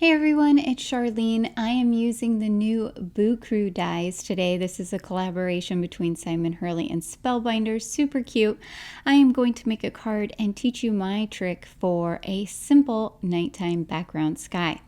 Hey everyone, it's Charlene. I am using the new Boo Crew dies today. This is a collaboration between Simon Hurley and Spellbinders. Super cute. I am going to make a card and teach you my trick for a simple nighttime background sky.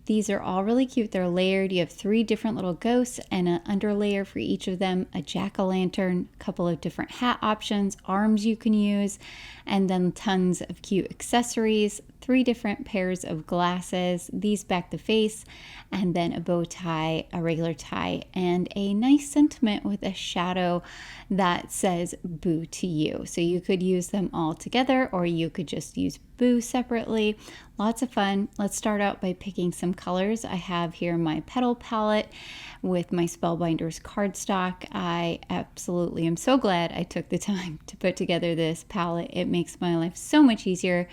These are all really cute. They're layered. You have 3 different little ghosts and an underlayer for each of them, a jack-o'-lantern, a couple of different hat options, arms you can use, and then tons of cute accessories, 3 different pairs of glasses, these back the face, and then a bow tie, a regular tie, and a nice sentiment with a shadow that says boo to you. So you could use them all together or you could just use boo separately. Lots of fun. Let's start out by picking some colors. I have here my Petal palette with my Spellbinders cardstock. I absolutely am so glad I took the time to put together this palette. It makes my life so much easier.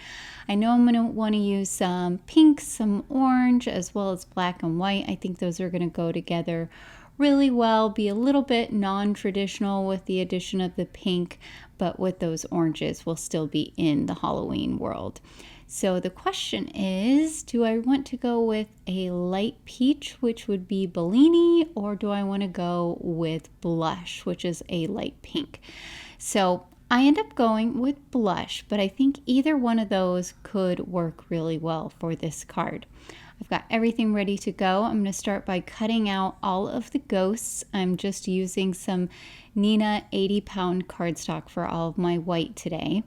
I know I'm going to want to use some pink, some orange, as well as black and white. I think those are going to go together really well, be a little bit non-traditional with the addition of the pink, but with those oranges we'll still be in the Halloween world. So the question is, do I want to go with a light peach, which would be Bellini, or do I want to go with blush, which is a light pink? So I end up going with blush, but I think either one of those could work really well for this card. I've got everything ready to go. I'm going to start by cutting out all of the ghosts. I'm just using some Neenah 80-pound cardstock for all of my white today.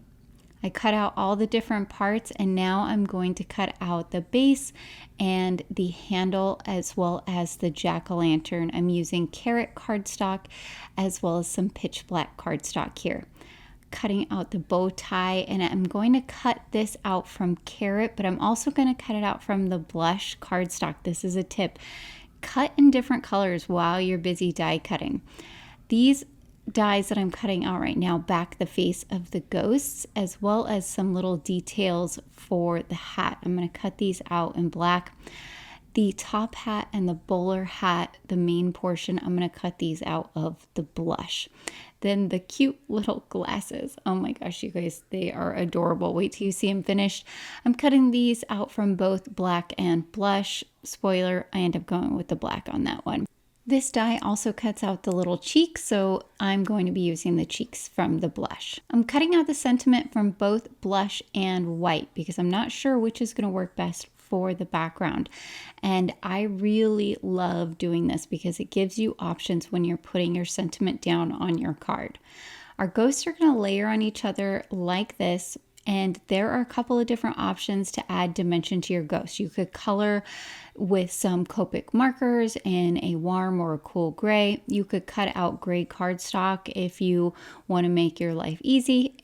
I cut out all the different parts and now I'm going to cut out the base and the handle as well as the jack-o'-lantern. I'm using carrot cardstock as well as some pitch black cardstock here. Cutting out the bow tie, and I'm going to cut this out from carrot, but I'm also going to cut it out from the blush cardstock. This is a tip. Cut in different colors while you're busy die cutting. These dies that I'm cutting out right now back the face of the ghosts as well as some little details for the hat. I'm going to cut these out in black. The top hat and the bowler hat, the main portion, I'm going to cut these out of the blush. Then the cute little glasses. Oh my gosh, you guys, they are adorable. Wait till you see them finished. I'm cutting these out from both black and blush. Spoiler, I end up going with the black on that one. This die also cuts out the little cheeks, so I'm going to be using the cheeks from the blush. I'm cutting out the sentiment from both blush and white because I'm not sure which is going to work best for the background. And I really love doing this because it gives you options when you're putting your sentiment down on your card. Our ghosts are going to layer on each other like this, and there are a couple of different options to add dimension to your ghost. You could color with some Copic markers in a warm or a cool gray. You could cut out gray cardstock if you want to make your life easy.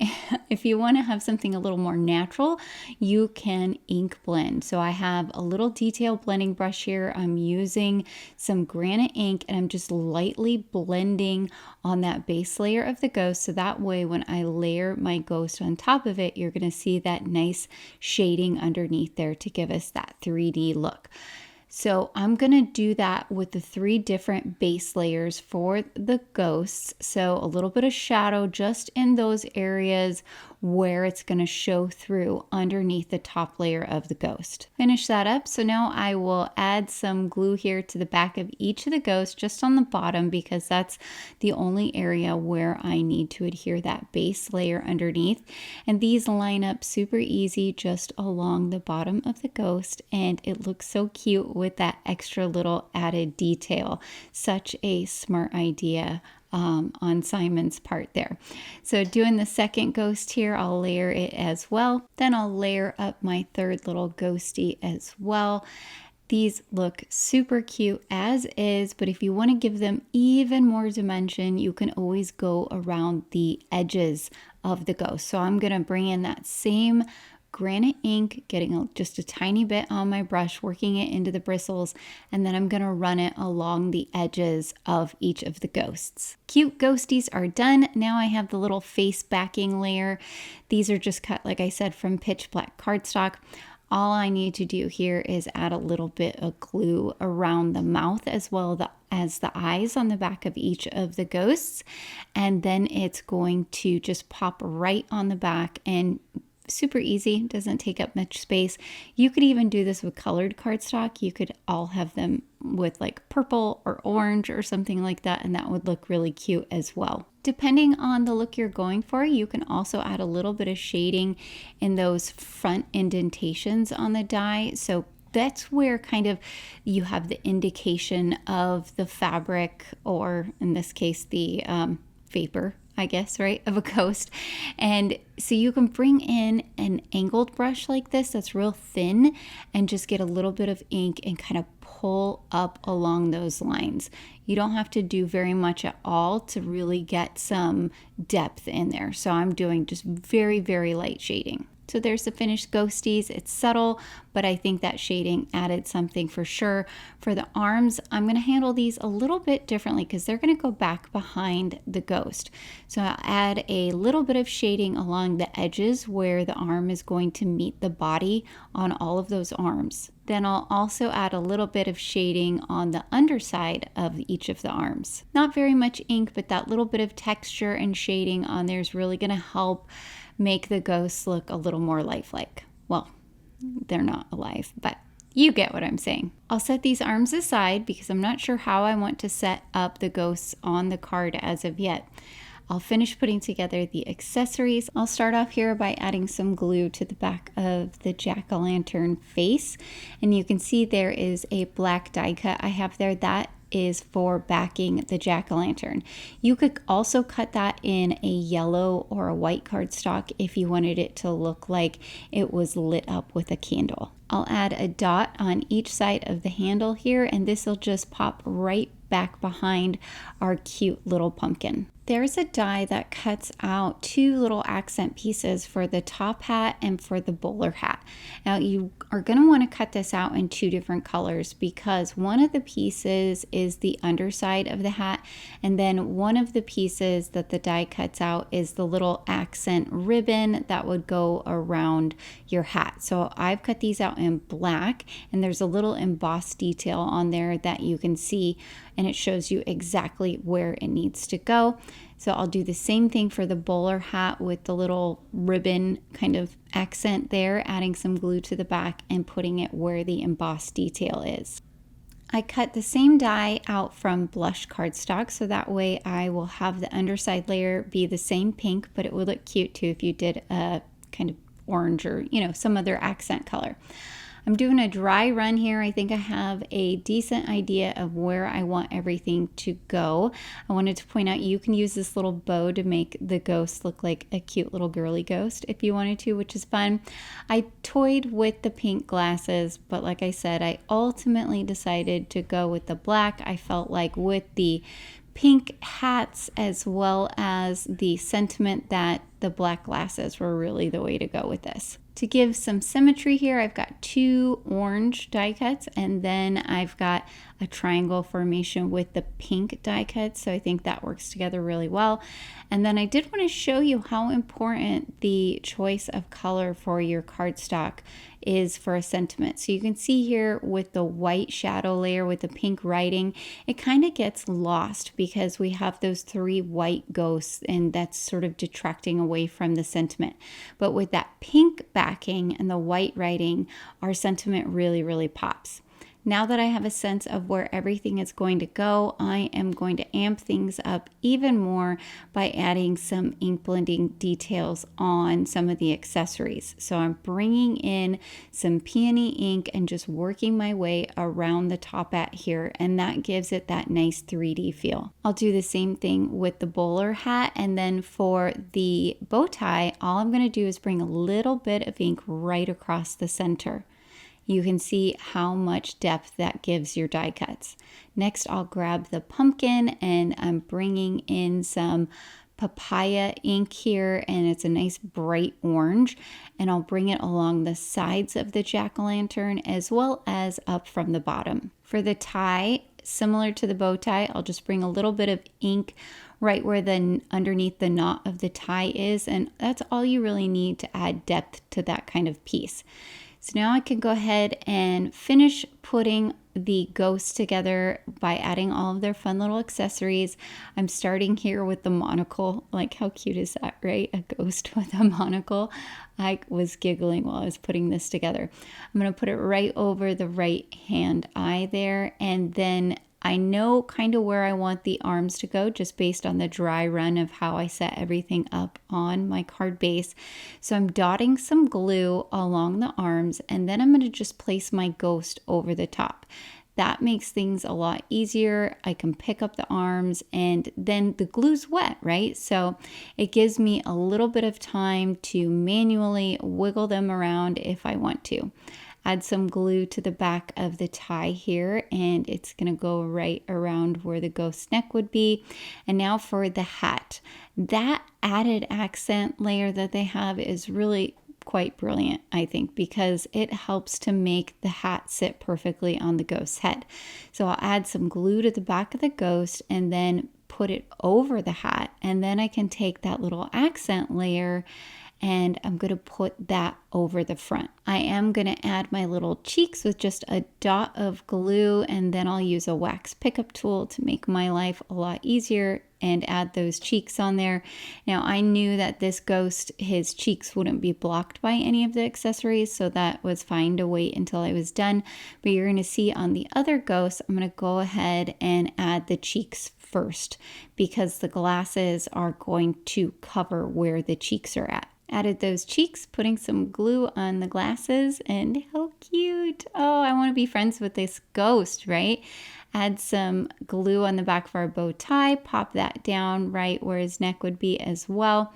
If you want to have something a little more natural, you can ink blend. So I have a little detail blending brush here. I'm using some granite ink and I'm just lightly blending on that base layer of the ghost. So that way when I layer my ghost on top of it, you're going to see that nice shading underneath there to give us that 3D look. So I'm going to do that with the 3 different base layers for the ghosts. So a little bit of shadow just in those areas where it's going to show through underneath the top layer of the ghost. Finish that up. So now I will add some glue here to the back of each of the ghosts just on the bottom because that's the only area where I need to adhere that base layer underneath. And these line up super easy just along the bottom of the ghost, and it looks so cute with that extra little added detail. Such a smart idea on Simon's part there. So doing the second ghost here, I'll layer it as well. Then I'll layer up my third little ghosty as well. These look super cute as is, but if you want to give them even more dimension, you can always go around the edges of the ghost. So I'm going to bring in that same granite ink, getting just a tiny bit on my brush, working it into the bristles, and then I'm going to run it along the edges of each of the ghosts. Cute ghosties are done. Now I have the little face backing layer. These are just cut, like I said, from pitch black cardstock. All I need to do here is add a little bit of glue around the mouth as well as the eyes on the back of each of the ghosts, and then it's going to just pop right on the back and super easy, doesn't take up much space. You could even do this with colored cardstock. You could all have them with like purple or orange or something like that, and that would look really cute as well. Depending on the look you're going for, you can also add a little bit of shading in those front indentations on the die. So that's where kind of you have the indication of the fabric, or in this case, the vapor, I guess, right, of a ghost. And so you can bring in an angled brush like this that's real thin and just get a little bit of ink and kind of pull up along those lines. You don't have to do very much at all to really get some depth in there. So I'm doing just very, very light shading. So there's the finished ghosties. It's subtle, but I think that shading added something for sure. For the arms, I'm going to handle these a little bit differently because they're going to go back behind the ghost. So I'll add a little bit of shading along the edges where the arm is going to meet the body on all of those arms. Then I'll also add a little bit of shading on the underside of each of the arms. Not very much ink, but that little bit of texture and shading on there is really going to help make the ghosts look a little more lifelike. Well, they're not alive, but you get what I'm saying. I'll set these arms aside because I'm not sure how I want to set up the ghosts on the card as of yet. I'll finish putting together the accessories. I'll start off here by adding some glue to the back of the jack-o'-lantern face. And you can see there is a black die cut I have there. That is for backing the jack-o'-lantern. You could also cut that in a yellow or a white cardstock if you wanted it to look like it was lit up with a candle. I'll add a dot on each side of the handle here, and this will just pop right back behind our cute little pumpkin. There's a die that cuts out two little accent pieces for the top hat and for the bowler hat. Now you are going to want to cut this out in two different colors because one of the pieces is the underside of the hat, and then one of the pieces that the die cuts out is the little accent ribbon that would go around your hat. So I've cut these out in black, and there's a little embossed detail on there that you can see, and it shows you exactly where it needs to go. So I'll do the same thing for the bowler hat with the little ribbon kind of accent there, adding some glue to the back and putting it where the embossed detail is. I cut the same die out from blush cardstock, so that way I will have the underside layer be the same pink, but it would look cute too if you did a kind of orange or, some other accent color. I'm doing a dry run here. I think I have a decent idea of where I want everything to go. I wanted to point out you can use this little bow to make the ghost look like a cute little girly ghost if you wanted to, which is fun. I toyed with the pink glasses, but like I said, I ultimately decided to go with the black. I felt like with the pink hats as well as the sentiment that the black glasses were really the way to go with this. To give some symmetry here, I've got two orange die cuts, and then I've got a triangle formation with the pink die cuts, so I think that works together really well. And then I did want to show you how important the choice of color for your cardstock is for a sentiment. So you can see here with the white shadow layer with the pink writing, it kind of gets lost because we have those three white ghosts, and that's sort of detracting away from the sentiment. But with that pink backing and the white writing, our sentiment really, really pops. Now that I have a sense of where everything is going to go, I am going to amp things up even more by adding some ink blending details on some of the accessories. So I'm bringing in some peony ink and just working my way around the top hat here, and that gives it that nice 3D feel. I'll do the same thing with the bowler hat, and then for the bow tie, all I'm going to do is bring a little bit of ink right across the center. You can see how much depth that gives your die cuts. Next, I'll grab the pumpkin, and I'm bringing in some papaya ink here, and it's a nice bright orange, and I'll bring it along the sides of the jack-o'-lantern as well as up from the bottom. For the tie, similar to the bow tie, I'll just bring a little bit of ink right where the underneath the knot of the tie is, and that's all you really need to add depth to that kind of piece. So now I can go ahead and finish putting the ghosts together by adding all of their fun little accessories. I'm starting here with the monocle. Like, how cute is that, right? A ghost with a monocle. I was giggling while I was putting this together. I'm going to put it right over the right hand eye there, and then I know kind of where I want the arms to go just based on the dry run of how I set everything up on my card base. So I'm dotting some glue along the arms, and then I'm going to just place my ghost over the top. That makes things a lot easier. I can pick up the arms, and then the glue's wet, right? So it gives me a little bit of time to manually wiggle them around if I want to. Add some glue to the back of the tie here, and it's going to go right around where the ghost neck would be. And now for the hat. That added accent layer that they have is really quite brilliant, I think, because it helps to make the hat sit perfectly on the ghost's head. So I'll add some glue to the back of the ghost and then put it over the hat, and then I can take that little accent layer and I'm going to put that over the front. I am going to add my little cheeks with just a dot of glue, and then I'll use a wax pickup tool to make my life a lot easier and add those cheeks on there. Now I knew that this ghost, his cheeks wouldn't be blocked by any of the accessories, so that was fine to wait until I was done. But you're going to see on the other ghost, I'm going to go ahead and add the cheeks first because the glasses are going to cover where the cheeks are at. Added those cheeks, putting some glue on the glasses, and how cute. Oh, I want to be friends with this ghost, right? Add some glue on the back of our bow tie, pop that down right where his neck would be as well.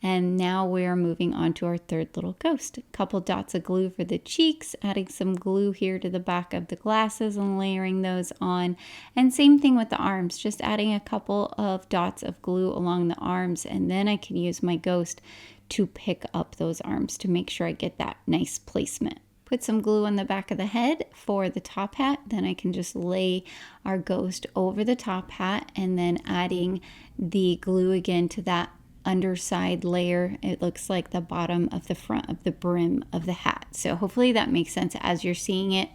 And now we're moving on to our third little ghost. A couple dots of glue for the cheeks, adding some glue here to the back of the glasses and layering those on. And same thing with the arms, just adding a couple of dots of glue along the arms, and then I can use my ghost to pick up those arms to make sure I get that nice placement. Put some glue on the back of the head for the top hat. Then I can just lay our ghost over the top hat, and then adding the glue again to that underside layer. It looks like the bottom of the front of the brim of the hat. So hopefully that makes sense as you're seeing it.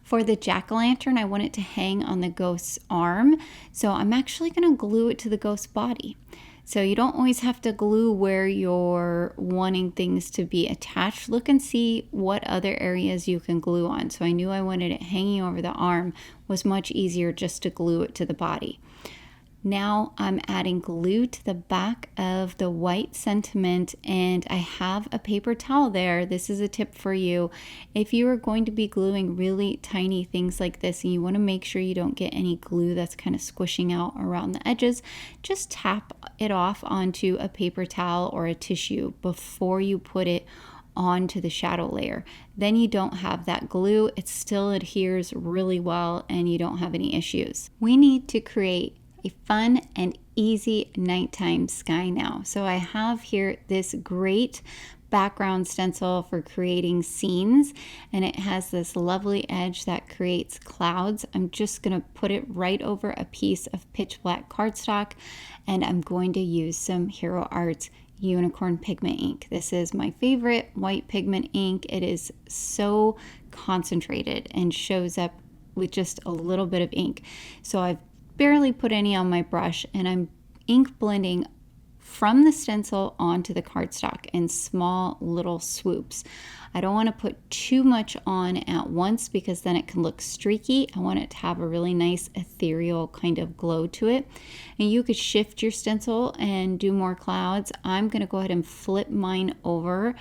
For the jack-o'-lantern, I want it to hang on the ghost's arm. So I'm actually going to glue it to the ghost's body. So you don't always have to glue where you're wanting things to be attached. Look and see what other areas you can glue on. So I knew I wanted it hanging over the arm. Was much easier just to glue it to the body. Now I'm adding glue to the back of the white sentiment, and I have a paper towel there. This is a tip for you. If you are going to be gluing really tiny things like this and you want to make sure you don't get any glue that's kind of squishing out around the edges, just tap it off onto a paper towel or a tissue before you put it onto the shadow layer. Then you don't have that glue. It still adheres really well and you don't have any issues. We need to create a fun and easy nighttime sky now. So I have here this great background stencil for creating scenes, and it has this lovely edge that creates clouds. I'm just going to put it right over a piece of pitch black cardstock, and I'm going to use some Hero Arts Unicorn Pigment ink. This is my favorite white pigment ink. It is so concentrated and shows up with just a little bit of ink. So I've barely put any on my brush, and I'm ink blending from the stencil onto the cardstock in small little swoops. I don't want to put too much on at once because then it can look streaky. I want it to have a really nice ethereal kind of glow to it. And you could shift your stencil and do more clouds. I'm going to go ahead and flip mine over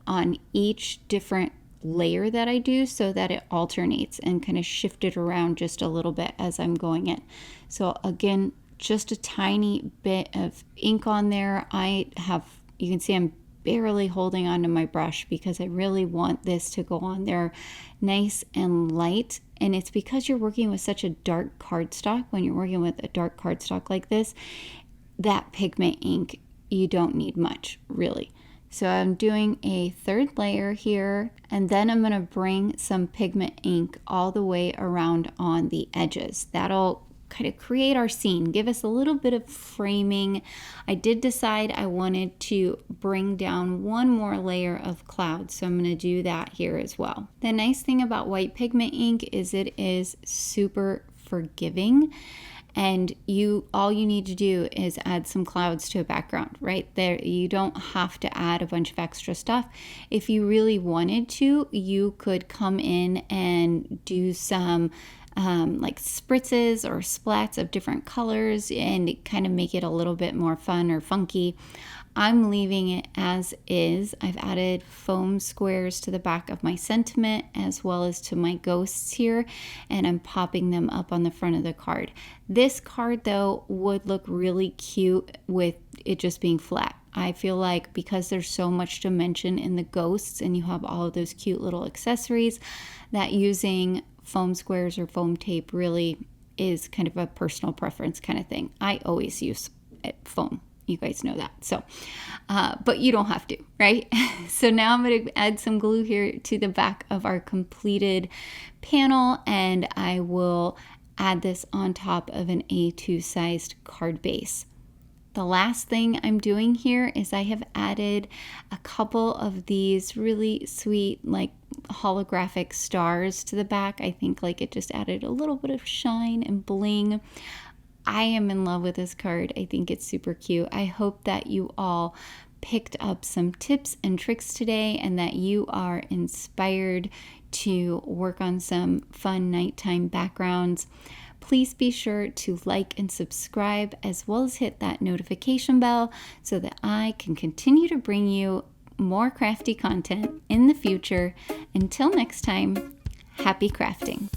on each different layer that I do so that it alternates and kind of shift it around just a little bit as I'm going in. So again, just a tiny bit of ink on there. You can see I'm barely holding onto my brush because I really want this to go on there nice and light. And it's because you're working with such a dark cardstock. When you're working with a dark cardstock like this, that pigment ink, you don't need much really. So I'm doing a third layer here, and then I'm going to bring some pigment ink all the way around on the edges. That'll kind of create our scene, give us a little bit of framing. I did decide I wanted to bring down one more layer of cloud, so I'm going to do that here as well. The nice thing about white pigment ink is it is super forgiving, and all you need to do is add some clouds to a background right there. You don't have to add a bunch of extra stuff. If you really wanted to, you could come in and do some like spritzes or splats of different colors and kind of make it a little bit more fun or funky. I'm leaving it as is. I've added foam squares to the back of my sentiment as well as to my ghosts here, and I'm popping them up on the front of the card. This card though would look really cute with it just being flat. I feel like because there's so much dimension in the ghosts and you have all of those cute little accessories, that using foam squares or foam tape really is kind of a personal preference kind of thing. I always use foam. You guys know that. So, but you don't have to, right? So now I'm going to add some glue here to the back of our completed panel, and I will add this on top of an A2 sized card base. The last thing I'm doing here is I have added a couple of these really sweet like holographic stars to the back. I think like it just added a little bit of shine and bling. I am in love with this card. I think it's super cute. I hope that you all picked up some tips and tricks today and that you are inspired to work on some fun nighttime backgrounds. Please be sure to like and subscribe as well as hit that notification bell so that I can continue to bring you more crafty content in the future. Until next time, happy crafting.